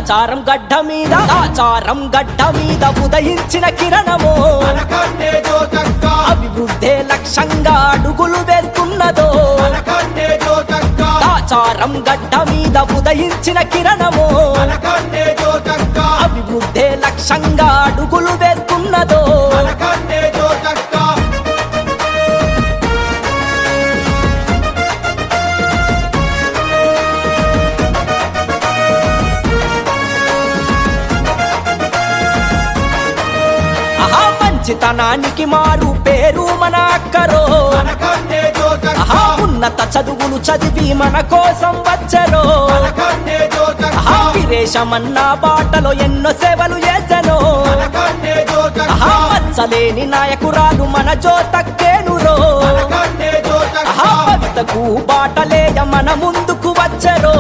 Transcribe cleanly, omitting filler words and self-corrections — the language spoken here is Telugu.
చారం గడ్డ మీద ఆచారం గడ్డ మీద ఉదయించిన కిరణమో అభివృద్ధే లక్ష్యంగా అడుగులు వేస్తున్నదో ఆచారం గడ్డ మీద ఉదయించిన కిరణమో అభివృద్ధే లక్ష్యంగా అడుగులు వేస్తున్నదో మంచితనానికి మారు పేరు మన అక్కరో ఉన్నత చదువులు చదివి మన కోసం వచ్చరో విరేశమన్న బాటలో ఎన్నో సేవలు చేసెనో మచ్చలేని నాయకురాలు మన జ్యోతక్కేనురో భక్తకు బాటలేయ మన ముందుకు వచ్చరో